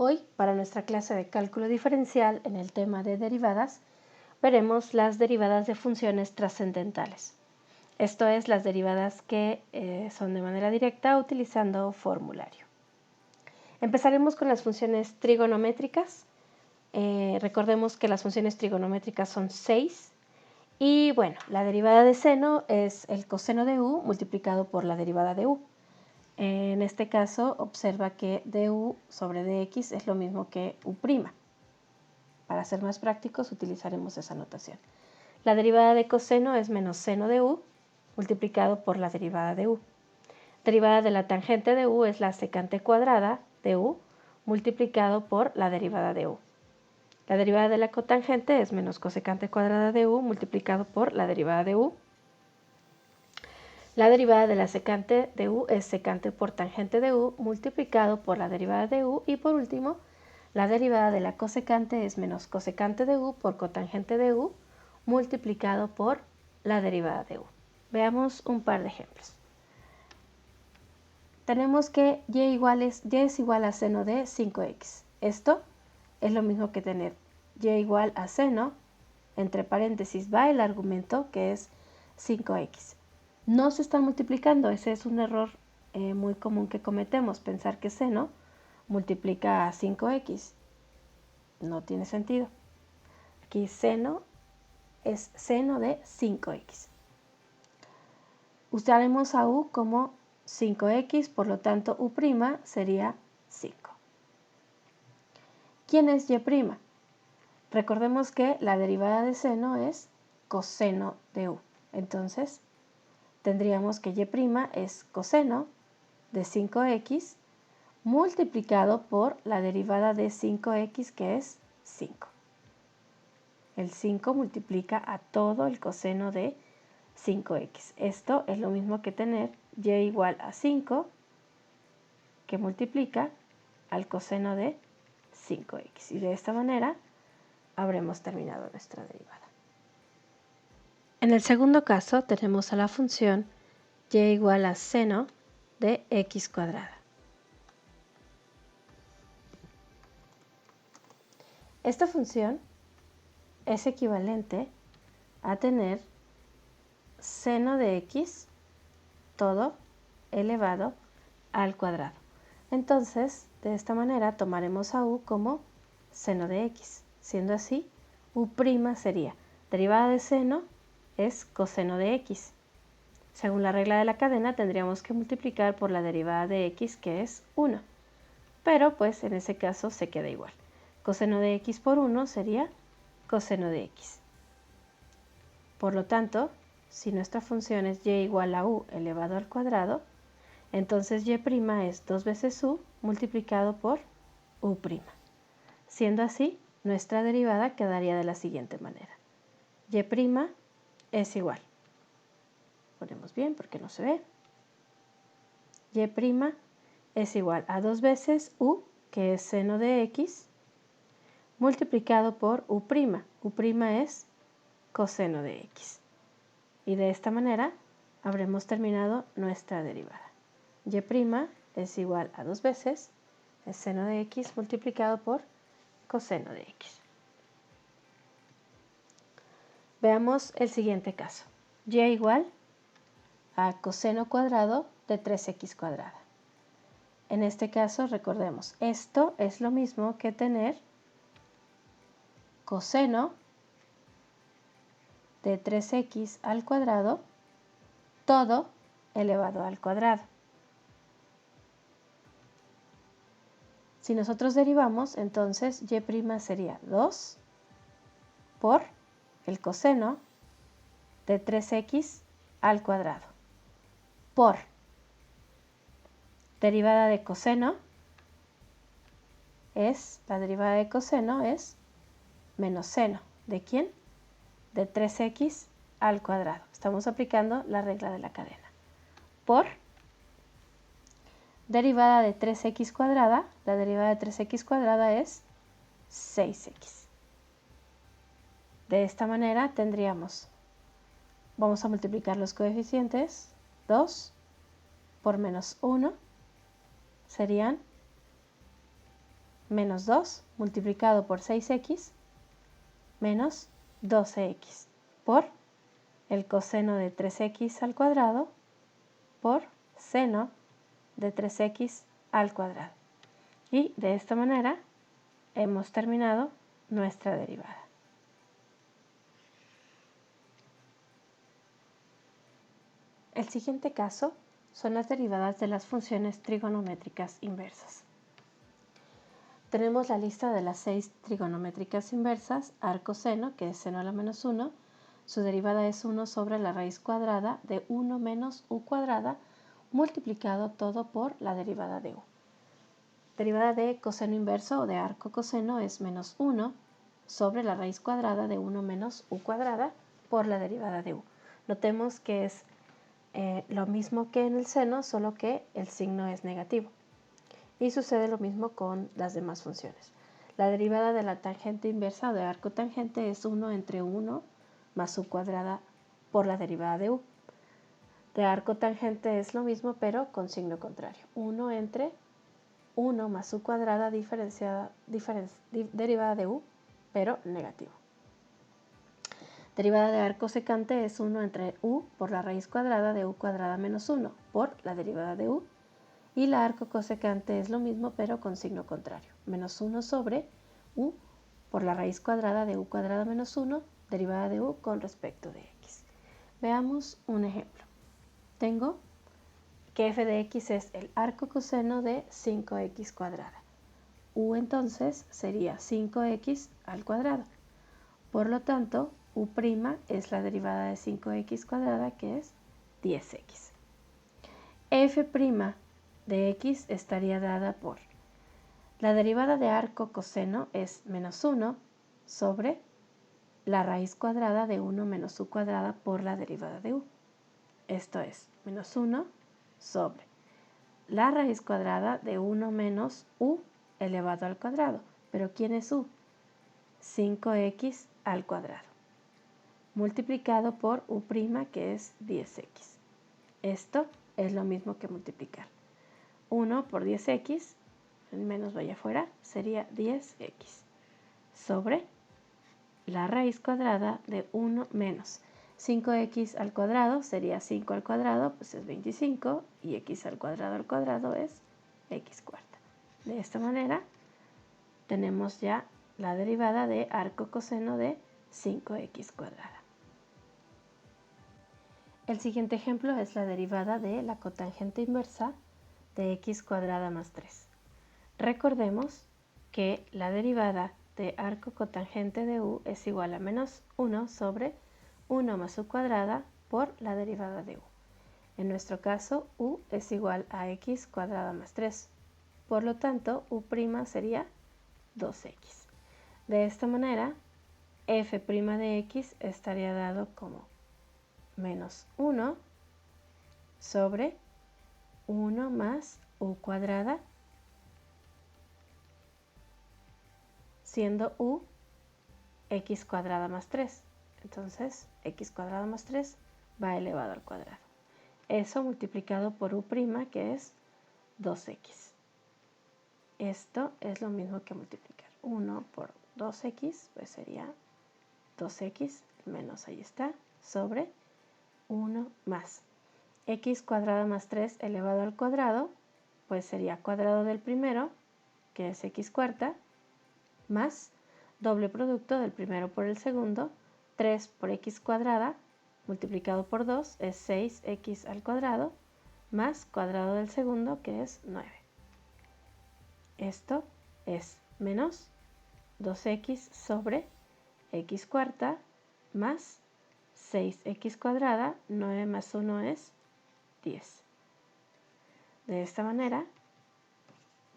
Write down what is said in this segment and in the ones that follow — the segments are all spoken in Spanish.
Hoy, para nuestra clase de cálculo diferencial en el tema de derivadas, veremos las derivadas de funciones trascendentales. Esto es, las derivadas que son de manera directa utilizando formulario. Empezaremos con las funciones trigonométricas. Recordemos que las funciones trigonométricas son 6. Y bueno, la derivada de seno es el coseno de u multiplicado por la derivada de u. En este caso, observa que du sobre dx es lo mismo que u'. Para ser más prácticos, utilizaremos esa notación. La derivada de coseno es menos seno de u multiplicado por la derivada de u. Derivada de la tangente de u es la secante cuadrada de u multiplicado por la derivada de u. La derivada de la cotangente es menos cosecante cuadrada de u multiplicado por la derivada de u. La derivada de la secante de u es secante por tangente de u multiplicado por la derivada de u. Y por último, la derivada de la cosecante es menos cosecante de u por cotangente de u multiplicado por la derivada de u. Veamos un par de ejemplos. Tenemos que y es igual a seno de 5x. Esto es lo mismo que tener y igual a seno, entre paréntesis va el argumento que es 5x. No se están multiplicando, ese es un error muy común que cometemos, pensar que seno multiplica a 5x. No tiene sentido. Aquí seno es seno de 5x. Usaremos a u como 5x, por lo tanto u' sería 5. ¿Quién es y'? Recordemos que la derivada de seno es coseno de u. Entonces, tendríamos que y' es coseno de 5x multiplicado por la derivada de 5x, que es 5. El 5 multiplica a todo el coseno de 5x. Esto es lo mismo que tener y igual a 5, que multiplica al coseno de 5x. Y de esta manera habremos terminado nuestra derivada. En el segundo caso tenemos a la función y igual a seno de x cuadrada. Esta función es equivalente a tener seno de x todo elevado al cuadrado. Entonces, de esta manera tomaremos a u como seno de x. Siendo así, u' sería derivada de seno es coseno de x. Según la regla de la cadena, tendríamos que multiplicar por la derivada de x, que es 1. Pero, pues, en ese caso se queda igual. Coseno de x por 1 sería coseno de x. Por lo tanto, si nuestra función es y igual a u elevado al cuadrado, entonces y' es 2 veces u multiplicado por u'. Siendo así, nuestra derivada quedaría de la siguiente manera. Y' es igual. Ponemos bien porque no se ve. Y' es igual a 2 veces u, que es seno de x, multiplicado por u'. U' es coseno de x. Y de esta manera habremos terminado nuestra derivada. Y' es igual a 2 veces el seno de x multiplicado por coseno de x. Veamos el siguiente caso. Y igual a coseno cuadrado de 3x cuadrada. En este caso, recordemos, esto es lo mismo que tener coseno de 3x al cuadrado todo elevado al cuadrado. Si nosotros derivamos, entonces y' sería 2 por el coseno de 3x al cuadrado por derivada de coseno es, la derivada de coseno es menos seno. ¿De quién? De 3x al cuadrado. Estamos aplicando la regla de la cadena. Por derivada de 3x cuadrada, la derivada de 3x cuadrada es 6x. De esta manera tendríamos, vamos a multiplicar los coeficientes, 2 por menos 1 serían menos 2 multiplicado por 6x menos 12x por el coseno de 3x al cuadrado por seno de 3x al cuadrado. Y de esta manera hemos terminado nuestra derivada. El siguiente caso son las derivadas de las funciones trigonométricas inversas. Tenemos la lista de las 6 trigonométricas inversas, arcoseno, que es seno a la menos 1, su derivada es 1 sobre la raíz cuadrada de 1 menos u cuadrada, multiplicado todo por la derivada de u. Derivada de coseno inverso o de arco coseno es menos 1 sobre la raíz cuadrada de 1 menos u cuadrada por la derivada de u. Notemos que es lo mismo que en el seno, solo que el signo es negativo. Y sucede lo mismo con las demás funciones. La derivada de la tangente inversa o de arco tangente es 1 entre 1 más u cuadrada por la derivada de u. De arco tangente es lo mismo, pero con signo contrario. 1 entre 1 más u cuadrada derivada de u, pero negativo. Derivada de arco secante es 1 entre u por la raíz cuadrada de u cuadrada menos 1 por la derivada de u. Y la arco cosecante es lo mismo, pero con signo contrario. Menos 1 sobre u por la raíz cuadrada de u cuadrada menos 1, derivada de u con respecto de x. Veamos un ejemplo. Tengo que f de x es el arco coseno de 5x cuadrada. U entonces sería 5x al cuadrado. Por lo tanto, u' es la derivada de 5x cuadrada, que es 10x. F' de x estaría dada por la derivada de arco coseno es menos 1 sobre la raíz cuadrada de 1 menos u cuadrada por la derivada de u. Esto es menos 1 sobre la raíz cuadrada de 1 menos u elevado al cuadrado. ¿Pero quién es u? 5x al cuadrado, multiplicado por u', que es 10x. Esto es lo mismo que multiplicar. 1 por 10x, el menos vaya afuera, sería 10x, sobre la raíz cuadrada de 1 menos 5x al cuadrado, sería 5 al cuadrado, pues es 25, y x al cuadrado es x cuarta. De esta manera tenemos ya la derivada de arco coseno de 5x cuadrada. El siguiente ejemplo es la derivada de la cotangente inversa de x cuadrada más 3. Recordemos que la derivada de arco cotangente de u es igual a menos 1 sobre 1 más u cuadrada por la derivada de u. En nuestro caso, u es igual a x cuadrada más 3. Por lo tanto, u' sería 2x. De esta manera, f' de x estaría dado como menos 1 sobre 1 más u cuadrada, siendo u x cuadrada más 3. Entonces, x cuadrada más 3 va elevado al cuadrado. Eso multiplicado por u', que es 2x. Esto es lo mismo que multiplicar 1 por 2x, pues sería 2x, menos ahí está, sobre 1 más x cuadrada más 3 elevado al cuadrado, pues sería cuadrado del primero, que es x cuarta, más doble producto del primero por el segundo, 3 por x cuadrada, multiplicado por 2 es 6x al cuadrado, más cuadrado del segundo, que es 9. Esto es menos 2x sobre x cuarta más 6x cuadrada, 9 más 1 es 10. De esta manera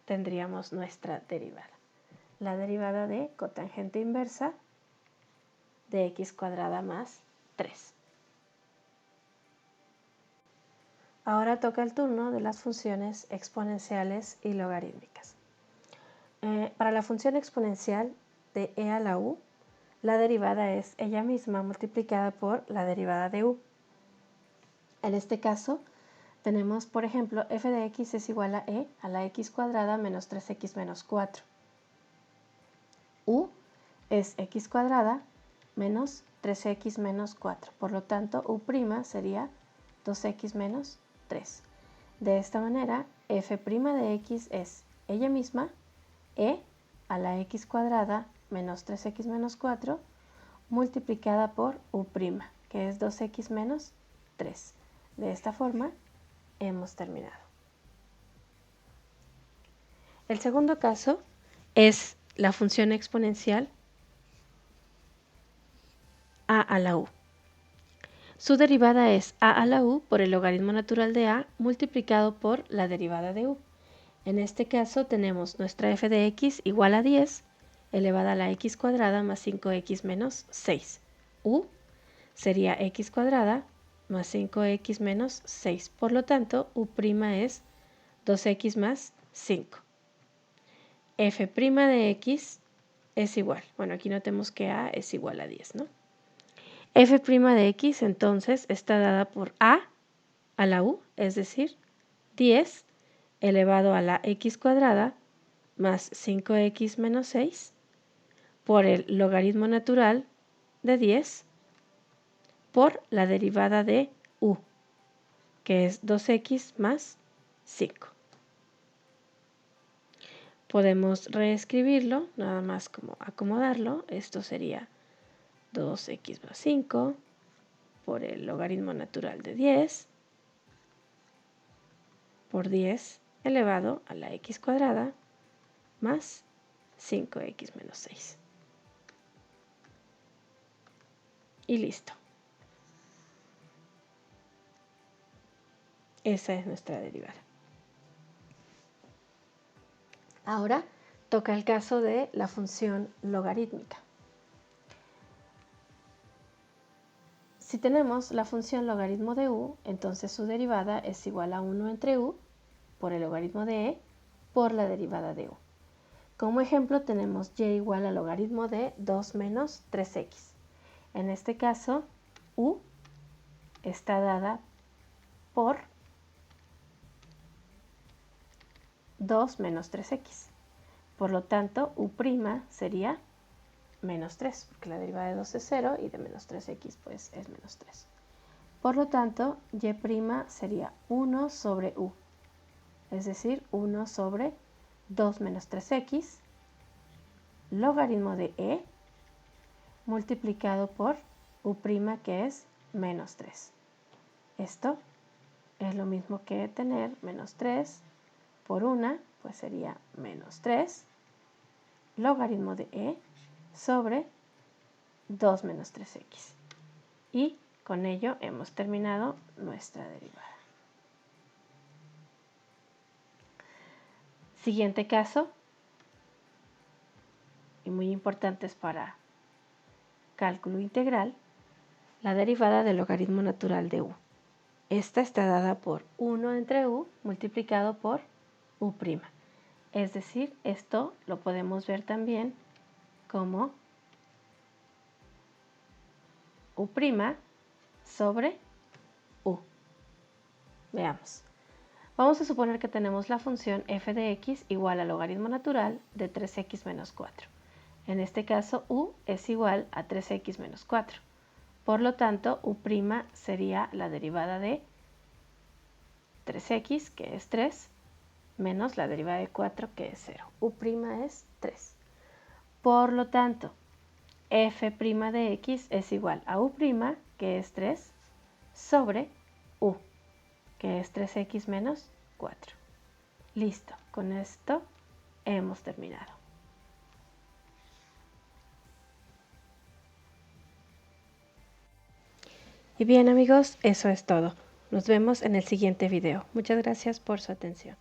tendríamos nuestra derivada. La derivada de cotangente inversa de x cuadrada más 3. Ahora toca el turno de las funciones exponenciales y logarítmicas. Para la función exponencial de e a la u, la derivada es ella misma multiplicada por la derivada de u. En este caso, tenemos, por ejemplo, f de x es igual a e a la x cuadrada menos 3x menos 4. u es x cuadrada menos 3x menos 4. Por lo tanto, u' sería 2x menos 3. De esta manera, f' de x es ella misma, e a la x cuadrada menos 3x menos 4, multiplicada por u', que es 2x menos 3. De esta forma, hemos terminado. El segundo caso es la función exponencial a la u. Su derivada es a la u por el logaritmo natural de a multiplicado por la derivada de u. En este caso tenemos nuestra f de x igual a 10 elevada a la x cuadrada más 5x menos 6. U sería x cuadrada más 5x menos 6. Por lo tanto, u' es 2x más 5. F' de x es igual. Bueno, aquí notemos que a es igual a 10, ¿no? F' de x entonces está dada por a la u, es decir, 10 elevado a la x cuadrada más 5x menos 6 por el logaritmo natural de 10 por la derivada de u, que es 2x más 5. Podemos reescribirlo, nada más como acomodarlo. Esto sería 2x más 5 por el logaritmo natural de 10 por 10 elevado a la x cuadrada más 5x menos 6. Y listo. Esa es nuestra derivada. Ahora toca el caso de la función logarítmica. Si tenemos la función logaritmo de u, entonces su derivada es igual a 1 entre u por el logaritmo de e por la derivada de u. Como ejemplo tenemos y igual al logaritmo de 2 menos 3x. En este caso, u está dada por 2 menos 3x. Por lo tanto, u' sería menos 3, porque la derivada de 2 es 0 y de menos 3x pues es menos 3. Por lo tanto, y' sería 1 sobre u, es decir, 1 sobre 2 menos 3x, logaritmo de e, multiplicado por u', que es menos 3. Esto es lo mismo que tener menos 3 por 1, pues sería menos 3, logaritmo de e sobre 2 menos 3x. Y con ello hemos terminado nuestra derivada. Siguiente caso, y muy importantes para cálculo integral, la derivada del logaritmo natural de u. Esta está dada por 1 entre u multiplicado por u'. Es decir, esto lo podemos ver también como u' sobre u. Veamos. Vamos a suponer que tenemos la función f de x igual al logaritmo natural de 3x menos 4. En este caso, u es igual a 3x menos 4. Por lo tanto, u' sería la derivada de 3x, que es 3, menos la derivada de 4, que es 0. U' es 3. Por lo tanto, f' de x es igual a u', que es 3, sobre u, que es 3x menos 4. Listo, con esto hemos terminado. Y bien amigos, eso es todo. Nos vemos en el siguiente video. Muchas gracias por su atención.